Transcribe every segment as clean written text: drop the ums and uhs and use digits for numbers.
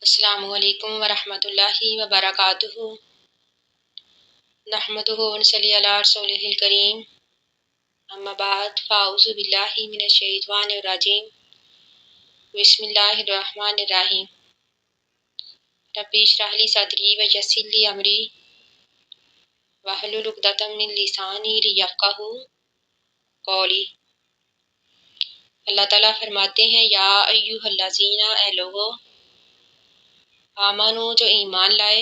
السلام علیکم ورحمۃ اللہ وبرکاتہ۔ نحمدہ ونصلی علی رسولہ الکریم، اما بعد فاعوذ باللہ من الشیطان الرجیم، بسم اللہ الرحمن الرحیم۔ رب اشرح لی صدری ویسر لی امری واحلل عقدۃ من لسانی لیفقہوا قولی۔ اللہ تعالیٰ فرماتے ہیں، یا ایھا الذین، اے لوگو، آمنو، جو ایمان لائے،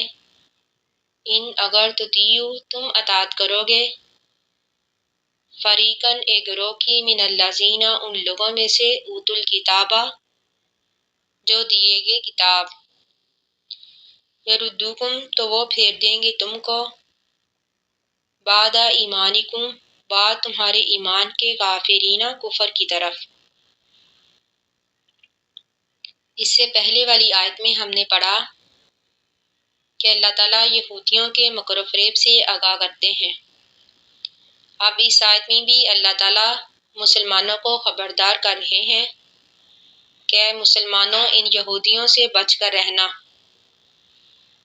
ان اگر تطیعوا، تم اطاعت کرو گے، فریقاً، ایک گروہ کی، من الذین، ان لوگوں میں سے، اوتوا الکتاب، جو دیے گئے کتاب، یردوکم، تو وہ پھیر دیں گے تم کو، بعد ایمانکم، بعد تمہارے ایمان کے، کافرین، کفر کی طرف۔ اس سے پہلے والی آیت میں ہم نے پڑھا کہ اللہ تعالیٰ یہودیوں کے مکر و فریب سے آگاہ کرتے ہیں۔ اب اس آیت میں بھی اللہ تعالیٰ مسلمانوں کو خبردار کر رہے ہیں کہ مسلمانوں، ان یہودیوں سے بچ کر رہنا،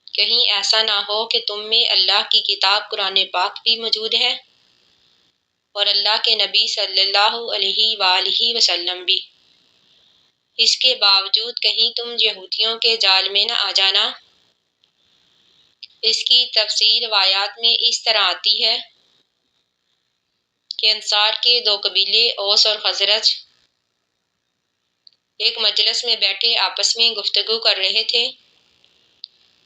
کہیں ایسا نہ ہو کہ تم میں اللہ کی کتاب قرآن پاک بھی موجود ہے اور اللہ کے نبی صلی اللہ علیہ وآلہ وسلم بھی، اس کے باوجود کہیں تم یہودیوں کے جال میں نہ آ جانا۔ اس کی تفسیر روایات میں اس طرح آتی ہے کہ انصار کے دو قبیلے، اوس اور خزرج، ایک مجلس میں بیٹھے آپس میں گفتگو کر رہے تھے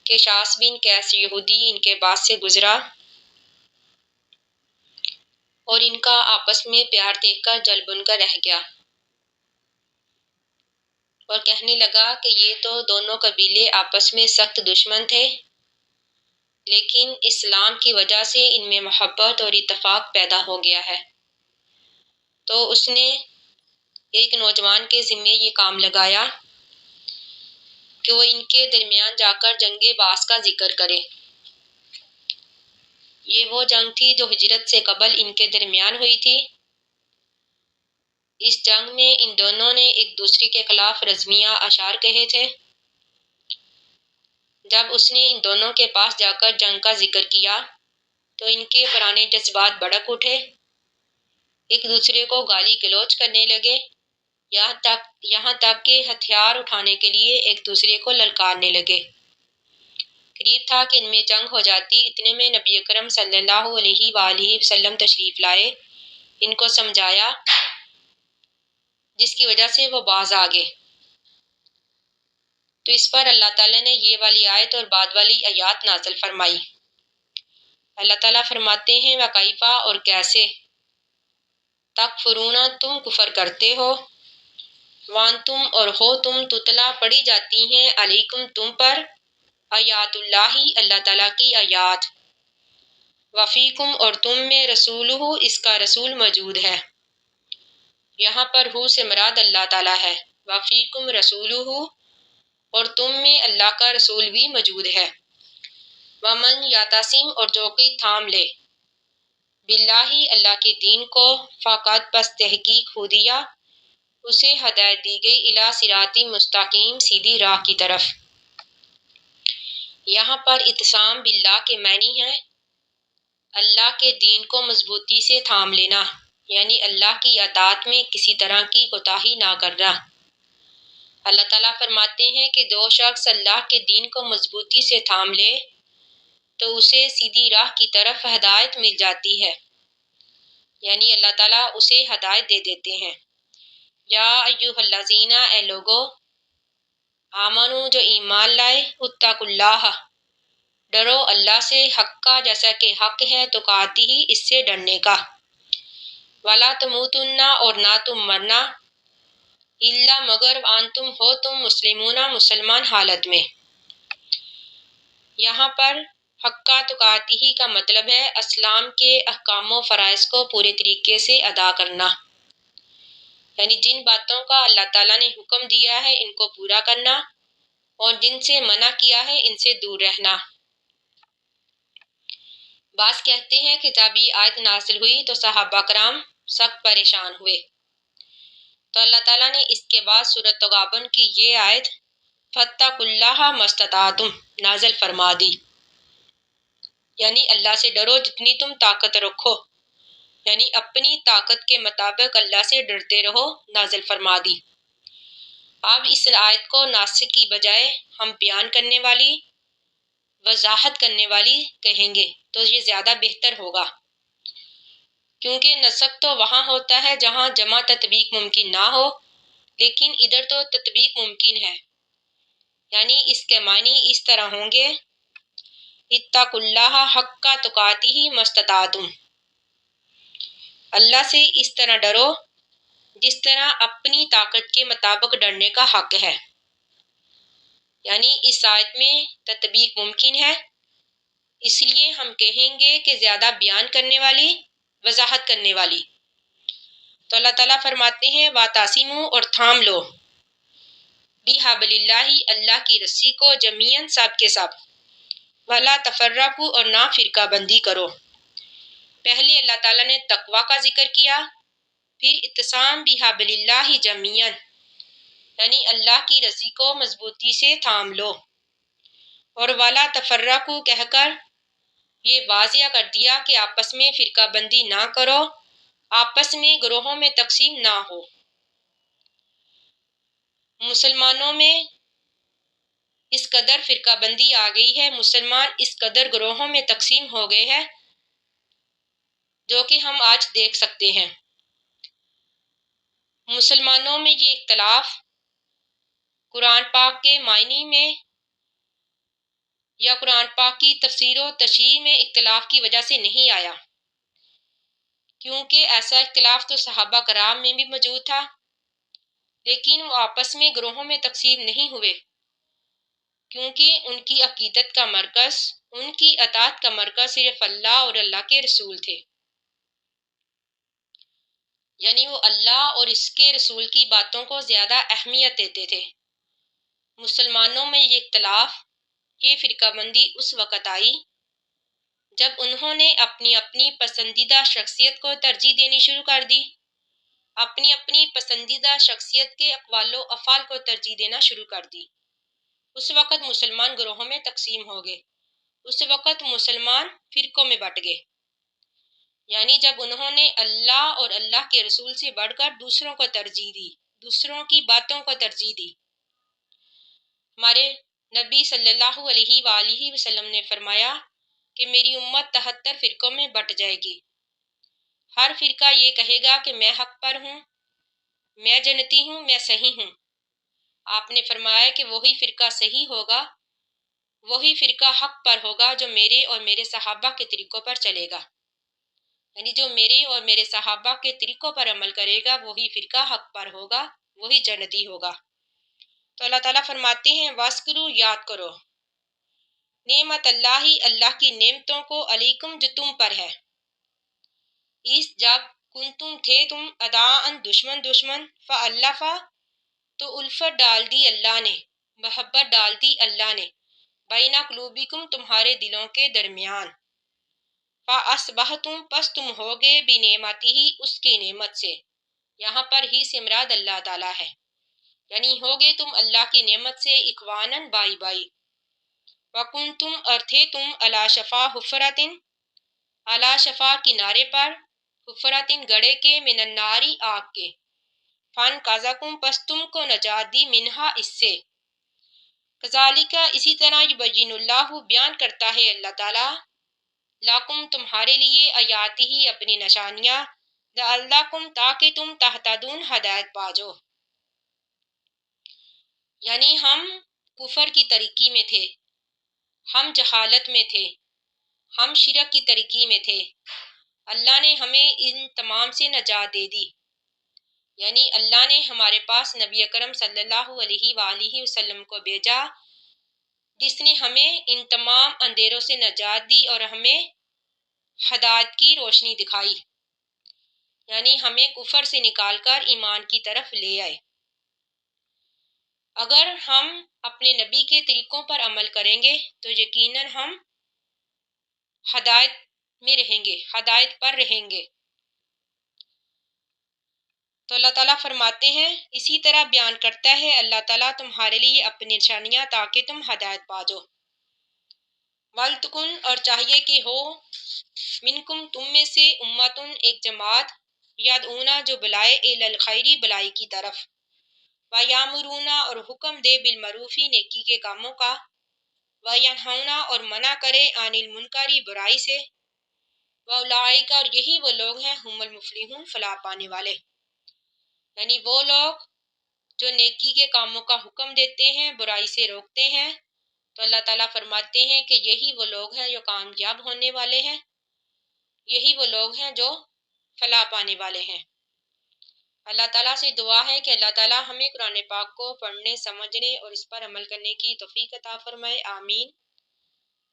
کہ شاس بن قیس یہودی ان کے پاس سے گزرا اور ان کا آپس میں پیار دیکھ کر جل بن کر رہ گیا اور کہنے لگا کہ یہ تو دونوں قبیلے آپس میں سخت دشمن تھے، لیکن اسلام کی وجہ سے ان میں محبت اور اتفاق پیدا ہو گیا ہے۔ تو اس نے ایک نوجوان کے ذمے یہ کام لگایا کہ وہ ان کے درمیان جا کر جنگ بعث کا ذکر کرے۔ یہ وہ جنگ تھی جو ہجرت سے قبل ان کے درمیان ہوئی تھی۔ اس جنگ میں ان دونوں نے ایک دوسرے کے خلاف رزمیہ اشعار کہے تھے۔ جب اس نے ان دونوں کے پاس جا کر جنگ کا ذکر کیا تو ان کے پرانے جذبات بھڑک اٹھے، ایک دوسرے کو گالی گلوچ کرنے لگے، یہاں تک کہ ہتھیار اٹھانے کے لیے ایک دوسرے کو للکارنے لگے۔ قریب تھا کہ ان میں جنگ ہو جاتی، اتنے میں نبی اکرم صلی اللہ علیہ وآلہ وسلم تشریف لائے، ان کو سمجھایا، جس کی وجہ سے وہ باز آ گئے۔ تو اس پر اللہ تعالیٰ نے یہ والی آیت اور بعد والی آیات نازل فرمائی۔ اللہ تعالیٰ فرماتے ہیں، وَکَیْفَ، اور کیسے، تکفرون، تم کفر کرتے ہو، وانتم، اور ہو تم، تتلا، پڑھی جاتی ہیں، علیکم، تم پر، آیات اللہ، اللہ تعالیٰ کی آیات، وفیکم، اور تم میں، رسولہ، اس کا رسول موجود ہے۔ یہاں پر ہو سے مراد اللہ تعالیٰ ہے، وفیکم رسولہ، اور تم میں اللہ کا رسول بھی موجود ہے۔ ومن یعتصم، اور جو کوئی تھام لے، باللہ، اللہ کے دین کو، فقط، پس تحقیق، ہدیٰ، اسے ہدایت دی گئی، الی صراط مستقیم، سیدھی راہ کی طرف۔ یہاں پر اعتصام باللہ کے معنی ہے اللہ کے دین کو مضبوطی سے تھام لینا، یعنی اللہ کی اطاعت میں کسی طرح کی کوتاہی نہ کرنا۔ اللہ تعالیٰ فرماتے ہیں کہ جو شخص اللہ کے دین کو مضبوطی سے تھام لے تو اسے سیدھی راہ کی طرف ہدایت مل جاتی ہے، یعنی اللہ تعالیٰ اسے ہدایت دے دیتے ہیں۔ یا ایھا الذین، اے لوگو، آمنو، جو ایمان لائے، اتقوا اللہ، ڈرو اللہ سے، حقا، جیسا کہ حق ہے، تقاتی، اس سے ڈرنے کا، ولا تموتن، اور نہ تم مرنا، الا، مگر، وانتم، ہو تم، مسلمون، مسلمان حالت میں۔ یہاں پر حقا تقاتی کا مطلب ہے اسلام کے احکام و فرائض کو پورے طریقے سے ادا کرنا، یعنی جن باتوں کا اللہ تعالیٰ نے حکم دیا ہے ان کو پورا کرنا اور جن سے منع کیا ہے ان سے دور رہنا۔ بعض کہتے ہیں کہ جب یہ آیت نازل ہوئی تو صحابہ کرام سخت پریشان ہوئے، تو اللہ تعالیٰ نے اس کے بعد سورۃ تغابن کی یہ آیت فَاتَّقُوا اللَّهَ مَا اسْتَطَعْتُمْ نازل فرما دی، یعنی اللہ سے ڈرو جتنی تم طاقت رکھو، یعنی اپنی طاقت کے مطابق اللہ سے ڈرتے رہو نازل فرما دی۔ اب اس آیت کو ناسخ کی بجائے ہم بیان کرنے والی، وضاحت کرنے والی کہیں گے تو یہ زیادہ بہتر ہوگا، کیونکہ نسخ تو وہاں ہوتا ہے جہاں جمع تطبیق ممکن نہ ہو، لیکن ادھر تو تطبیق ممکن ہے، یعنی اس کے معنی اس طرح ہوں گے: اتقوا اللہ حق تقاتہ ما استطعتم، اللہ سے اس طرح ڈرو جس طرح اپنی طاقت کے مطابق ڈرنے کا حق ہے، یعنی اس آیت میں تطبیق ممکن ہے، اس لیے ہم کہیں گے کہ زیادہ بیان کرنے والی، وضاحت کرنے والی۔ تو اللہ تعالیٰ فرماتے ہیں وَاعْتَصِمُوا، اور تھام لو، بِحَبْلِ اللَّہِ، اللہ کی رسی کو، جمیعاً سب کے سب، وَلَا تَفَرَّقُوا، اور نہ فرقہ بندی کرو۔ پہلے اللہ تعالیٰ نے تقوی کا ذکر کیا، پھر اعتصام بِحَبْلِ اللَّہِ جمیعاً، یعنی اللہ کی رسی کو مضبوطی سے تھام لو، اور وَلَا تَفَرَّقُوا کہہ کر یہ واضح کر دیا کہ آپس میں فرقہ بندی نہ کرو، آپس میں گروہوں میں تقسیم نہ ہو۔ مسلمانوں میں اس قدر فرقہ بندی آ گئی ہے، مسلمان اس قدر گروہوں میں تقسیم ہو گئے ہیں، جو کہ ہم آج دیکھ سکتے ہیں۔ مسلمانوں میں یہ اختلاف قرآن پاک کے معنی میں یا قرآن پاک کی تفسیر و تشریح میں اختلاف کی وجہ سے نہیں آیا، کیونکہ ایسا اختلاف تو صحابہ کرام میں بھی موجود تھا، لیکن وہ آپس میں گروہوں میں تقسیم نہیں ہوئے، کیونکہ ان کی عقیدت کا مرکز، ان کی اطاعت کا مرکز صرف اللہ اور اللہ کے رسول تھے، یعنی وہ اللہ اور اس کے رسول کی باتوں کو زیادہ اہمیت دیتے تھے۔ مسلمانوں میں یہ اختلاف، یہ فرقہ بندی اس وقت آئی جب انہوں نے اپنی اپنی پسندیدہ شخصیت کو ترجیح دینی شروع کر دی، اپنی اپنی پسندیدہ شخصیت کے اقوال و افعال کو ترجیح دینا شروع کر دی۔ اس وقت مسلمان گروہوں میں تقسیم ہو گئے، اس وقت مسلمان فرقوں میں بٹ گئے، یعنی جب انہوں نے اللہ اور اللہ کے رسول سے بڑھ کر دوسروں کو ترجیح دی، دوسروں کی باتوں کو ترجیح دی۔ ہمارے نبی صلی اللہ علیہ وآلہ وسلم نے فرمایا کہ میری امت 73 فرقوں میں بٹ جائے گی، ہر فرقہ یہ کہے گا کہ میں حق پر ہوں، میں جنتی ہوں، میں صحیح ہوں۔ آپ نے فرمایا کہ وہی فرقہ صحیح ہوگا، وہی فرقہ حق پر ہوگا جو میرے اور میرے صحابہ کے طریقوں پر چلے گا، یعنی جو میرے اور میرے صحابہ کے طریقوں پر عمل کرے گا وہی فرقہ حق پر ہوگا، وہی جنتی ہوگا۔ تو اللہ تعالیٰ فرماتے ہیں وَاذْکُرُوا، یاد کرو، نعمت اللہ، اللہ کی نعمتوں کو، علیکم جو تم پر ہے، اس جب کنتم تھے تم اعداءً دشمن، فألف، تو الفت ڈال دی اللہ نے، محبت ڈال دی اللہ نے، بین قلوبکم، تمہارے دلوں کے درمیان، فاصبحتم، پس تم ہوگے، بنعمتہ، اس کی نعمت سے، یہاں پر ہی سے مراد اللہ تعالیٰ ہے، یعنی ہوگے تم اللہ کی نعمت سے اخواناً، بائی بائی، وکنتم، اور تھے تم، علی شفا حفرتن، علی شفا کنارے پر، حفرتن گڑھے کے، من الناری آگ کے، فانقذکم، پس تم کو نجات دی، منہا اس سے، کذالک، اسی طرح، یبین اللہ، بیان کرتا ہے اللہ تعالیٰ، لکم، تمہارے لیے، آیاتہ، اپنی نشانیاں، لعلکم، تاکہ تم تہتدون، ہدایت پا جاؤ۔ یعنی ہم کفر کی طریقی میں تھے، ہم جہالت میں تھے، ہم شرک کی طریقی میں تھے، اللہ نے ہمیں ان تمام سے نجات دے دی، یعنی اللہ نے ہمارے پاس نبی اکرم صلی اللہ علیہ وآلہ وسلم کو بھیجا، جس نے ہمیں ان تمام اندھیروں سے نجات دی اور ہمیں ہدایت کی روشنی دکھائی، یعنی ہمیں کفر سے نکال کر ایمان کی طرف لے آئے۔ اگر ہم اپنے نبی کے طریقوں پر عمل کریں گے تو یقیناً ہم ہدایت میں رہیں گے، ہدایت پر رہیں گے۔ تو اللہ تعالیٰ فرماتے ہیں اسی طرح بیان کرتا ہے اللہ تعالیٰ تمہارے لیے اپنی نشانیاں تاکہ تم ہدایت پاجو۔ وَلْتَکُن اور چاہیے کہ ہو منکم تم میں سے امتن ایک جماعت یدعونا جو بلائے الی الخیری بلائی کی طرف ویامرونا اور حکم دے بالمعروفی نیکی کے کاموں کا وینہونا اور منع کرے عن المنکری برائی سے واولئک اور یہی وہ لوگ ہیں ہم المفلحون فلاح پانے والے، یعنی وہ لوگ جو نیکی کے کاموں کا حکم دیتے ہیں برائی سے روکتے ہیں، تو اللہ تعالیٰ فرماتے ہیں کہ یہی وہ لوگ ہیں جو کامیاب ہونے والے ہیں، یہی وہ لوگ ہیں جو فلاح پانے والے ہیں۔ اللہ تعالیٰ سے دعا ہے کہ اللہ تعالیٰ ہمیں قرآن پاک کو پڑھنے سمجھنے اور اس پر عمل کرنے کی توفیق عطا فرمائے، آمین۔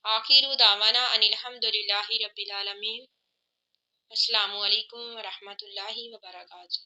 آخر دعوانا ان الحمد للہ رب العالمین۔ السلام علیکم ورحمۃ اللہ وبرکاتہ۔